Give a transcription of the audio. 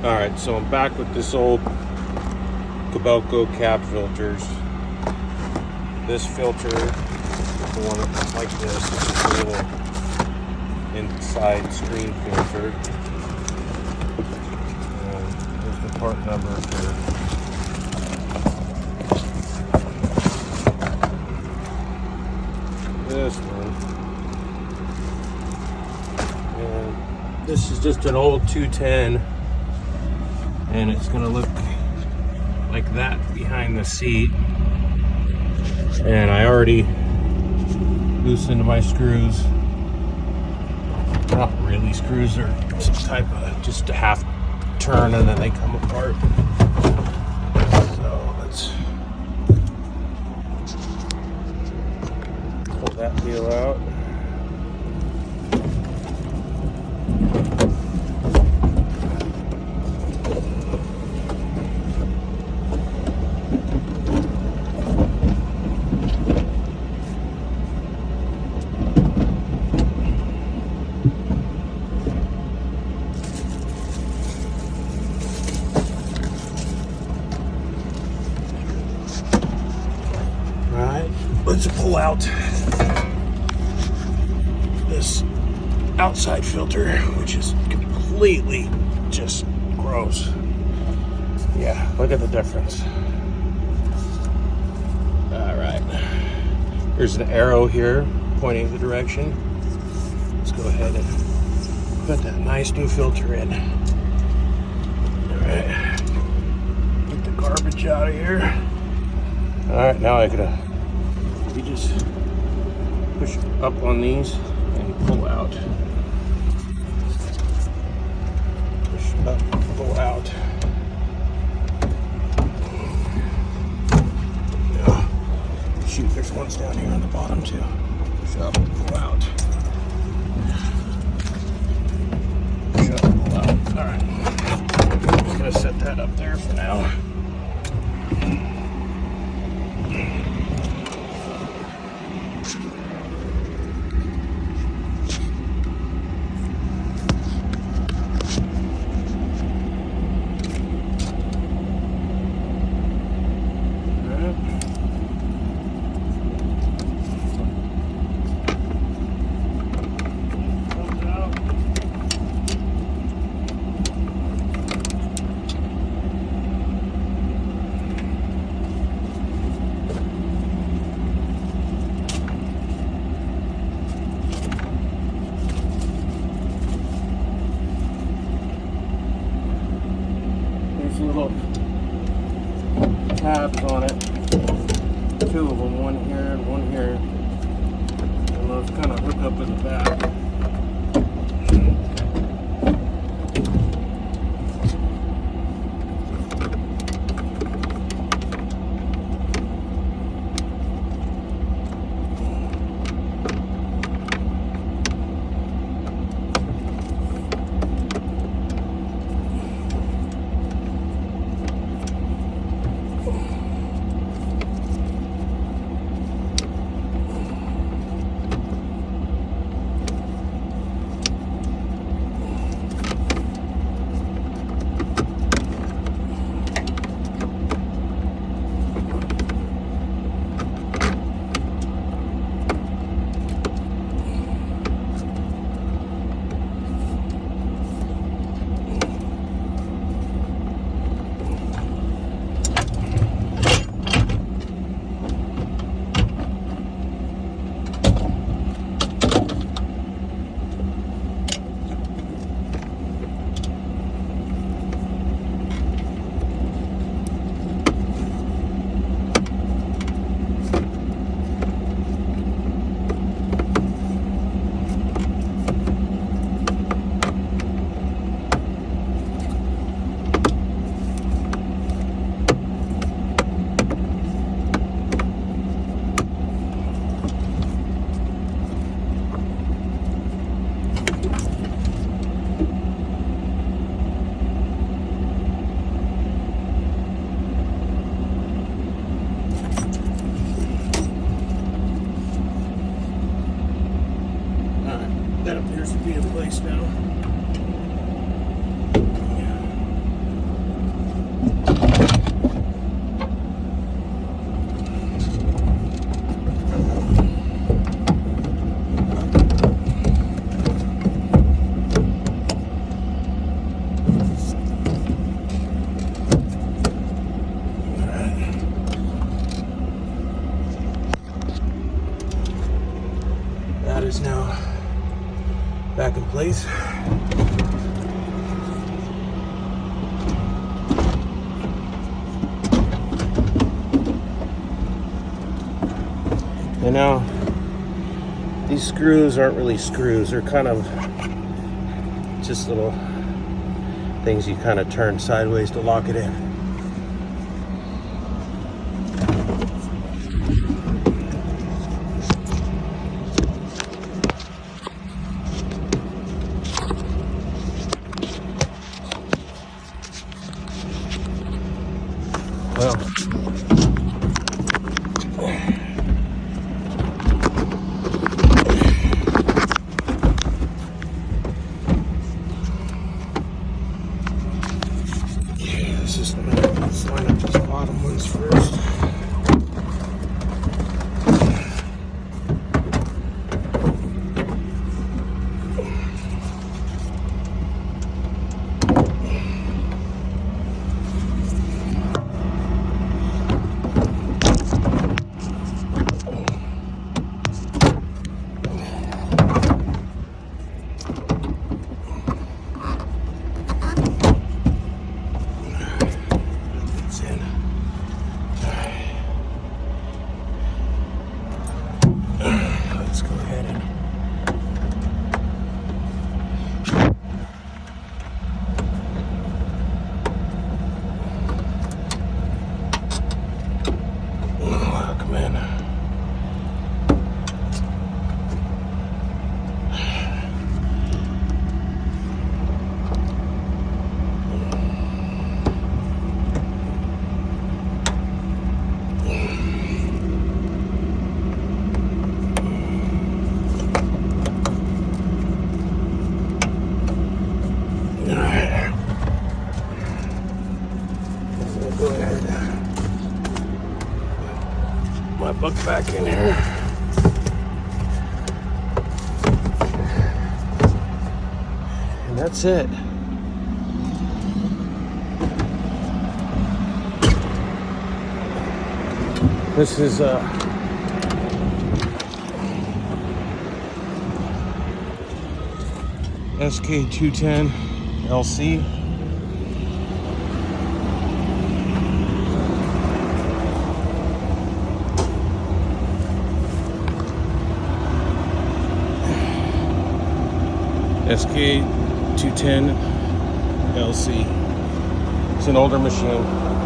Alright, so I'm back with this old Kobelco cap filters. This filter, the one that's like this, is a little inside screen filter. And here's the part number for this one. And this is just an old 210. And it's gonna look like that behind the seat. And I already loosened my screws. Not really screws, they're some type of just a half turn and then they come apart. So let's pull that deal out. Let's pull out this outside filter, which is completely just gross. Yeah, look at the difference. All right, there's an arrow here pointing the direction. Let's go ahead and put that nice new filter in. All right, get the garbage out of here. All right, now I gotta you just push up on these and pull out. Push up, pull out. Yeah. Shoot, there's ones down here on the bottom too. Push up, pull out. Push up, pull out. All right. I'm just gonna set that up there for now. Little tabs on it, two of them, one here and one here, and those kind of hook up in the back. That appears to be in place now. place. And now, these screws aren't really screws. They're kind of just little things you kind of turn sideways to lock it in. Well, let's line up these bottom ones first. Let's go ahead and come in. Go ahead. My book back in here. And that's it. This is SK210 LC. SK210 LC. It's an older machine.